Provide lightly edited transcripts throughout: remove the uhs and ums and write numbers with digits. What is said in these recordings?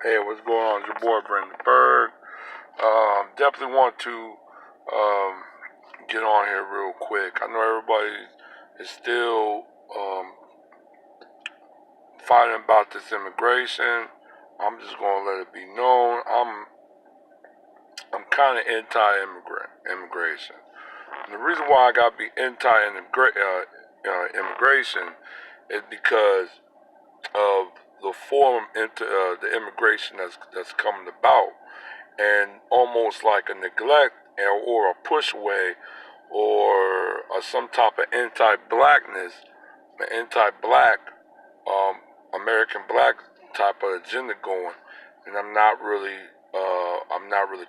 Hey, what's going on? It's your boy Brandon Berg. Definitely want to get on here real quick. I know everybody is still fighting about this immigration. I'm just gonna let it be known. I'm kind of immigration. And the reason why I gotta be immigration is because of the form into the immigration that's coming about, and almost like a neglect or a push away or some type of anti-blackness, an anti-black um, American black type of agenda going, and I'm not really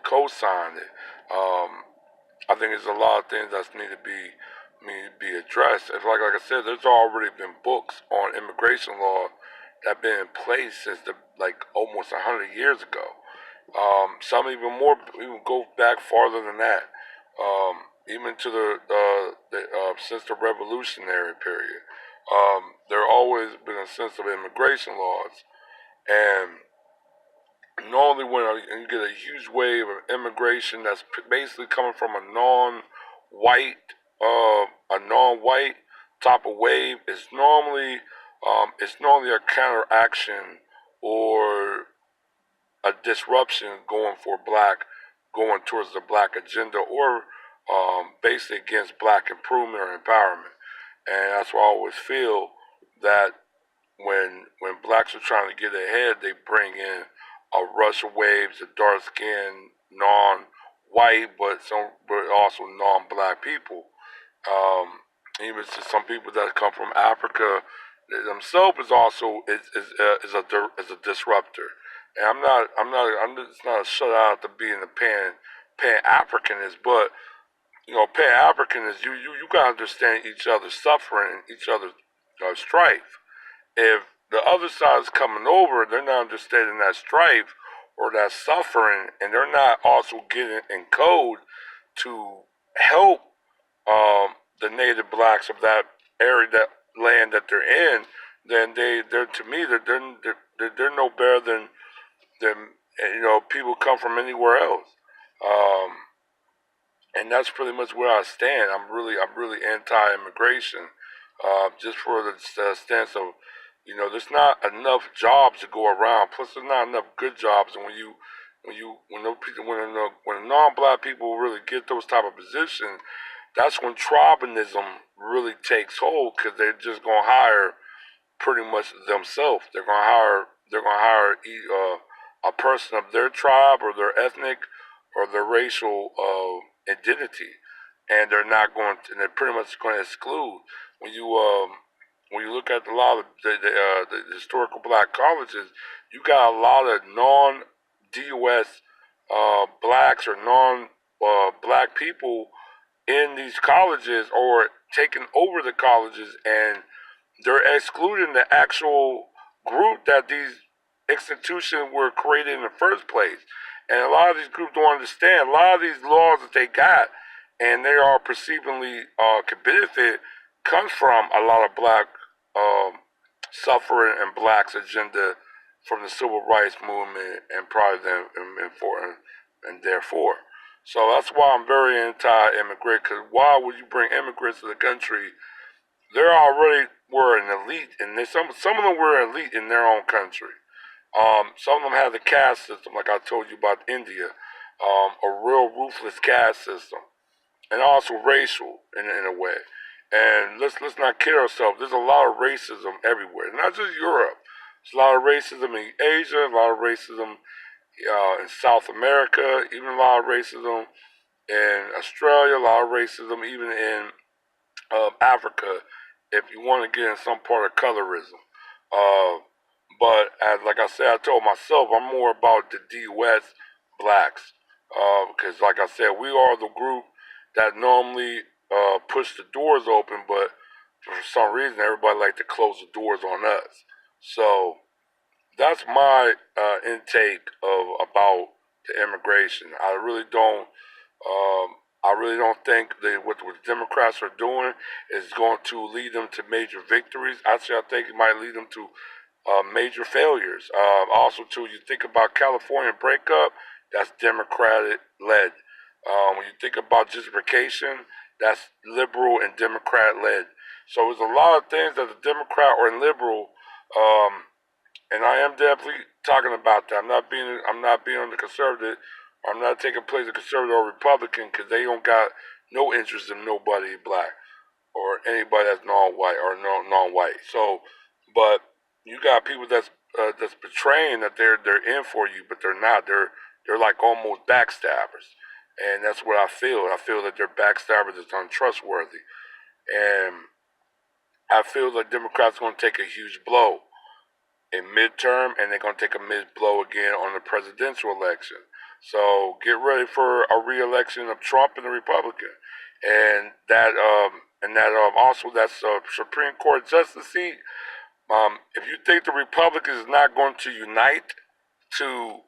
co-signing it. I think there's a lot of things that need to be addressed. It's like I said, there's already been books on immigration law that have been in place since like almost 100 years ago. Some even more, even go back farther than that, even to the since the Revolutionary period. There always been a sense of immigration laws, and normally when you get a huge wave of immigration that's basically coming from a non-white type of wave, it's normally a counteraction or a disruption going towards the black agenda, or basically against black improvement or empowerment. And that's why I always feel that when blacks are trying to get ahead, they bring in a rush of waves of dark skinned, non-white, but also non-black people. Um, Even to some people that come from Africa themselves is a disruptor. And it's not a shutout to being a pan Africanist, but pan Africanist, you gotta understand each other's suffering and each other's strife. If the other side is coming over, they're not understanding that strife or that suffering, and they're not also getting in code to help the native blacks of that area, that land that they're in, then they're to me they're no better than people come from anywhere else. Um, and that's pretty much where I stand. I'm really anti-immigration, just for the stance of, there's not enough jobs to go around. Plus, there's not enough good jobs, and when non-black people really get those type of positions, that's when tribalism really takes hold, because they're just gonna hire pretty much themselves. They're gonna hire a person of their tribe or their ethnic or their racial identity, and and they're pretty much going to exclude. When you when you look at a lot of the historical black colleges, you got a lot of non-DOS blacks or non-black people in these colleges, or taking over the colleges, and they're excluding the actual group that these institutions were created in the first place. And a lot of these groups don't understand. A lot of these laws that they got, and they are perceivingly could benefit, comes from a lot of black um, suffering and blacks agenda from the civil rights movement, and probably and therefore. So that's why I'm very anti-immigrant. Because why would you bring immigrants to the country? They already were an elite, and some of them were elite in their own country. Some of them have the caste system, like I told you about India, a real ruthless caste system, and also racial in a way. And let's not kid ourselves. There's a lot of racism everywhere, not just Europe. There's a lot of racism in Asia, a lot of racism in South America, even a lot of racism in Australia, a lot of racism even in Africa, if you want to get in some part of colorism. Uh, but as like I said, I told myself I'm more about the DOS blacks, because like I said, we are the group that normally push the doors open, but for some reason everybody like to close the doors on us. So that's my intake of about the immigration. I really don't think that what the Democrats are doing is going to lead them to major victories. Actually, I think it might lead them to major failures. Also, too, you think about California breakup, that's Democratic led. When you think about gentrification, that's liberal and Democrat led. So there's a lot of things that the Democrat or liberal, um, and I am definitely talking about that. I'm not being on the conservative. I'm not taking place of conservative or Republican because they don't got no interest in nobody black or anybody that's non-white or non-white. So, but you got people that's portraying that they're in for you, but they're not. They're like almost backstabbers, and that's what I feel. I feel that they're backstabbers that's untrustworthy, and I feel like Democrats going to take a huge blow in midterm, and they're going to take a mid blow again on the presidential election. So get ready for a re-election of Trump and the Republican, and that also that's Supreme Court justice seat. If you think the Republicans is not going to unite to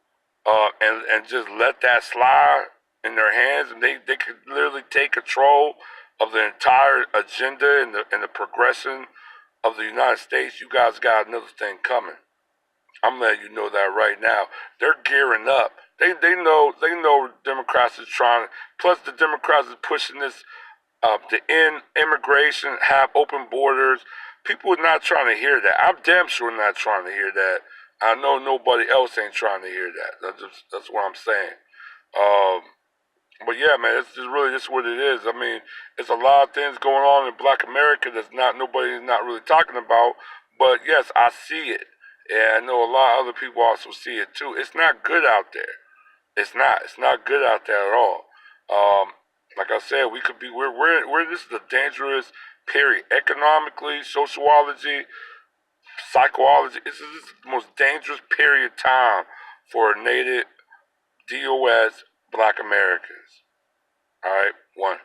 and just let that slide in their hands, and they could literally take control of the entire agenda and the progression of the United States, you guys got another thing coming. I'm letting you know that right now. They're gearing up. They know Democrats is trying. Plus, the Democrats is pushing this to end immigration, have open borders. People are not trying to hear that. I'm damn sure not trying to hear that. I know nobody else ain't trying to hear that. That's what I'm saying. Um, but yeah, man, it's just really just what it is. I mean, it's a lot of things going on in Black America that's not nobody's not really talking about. But yes, I see it, and I know a lot of other people also see it too. It's not good out there. It's not. It's not good out there at all. Um, like I said, we could be. We're this is a dangerous period economically, sociology, psychology. This is the most dangerous period of time for Native DOS Black Americans. All right, one.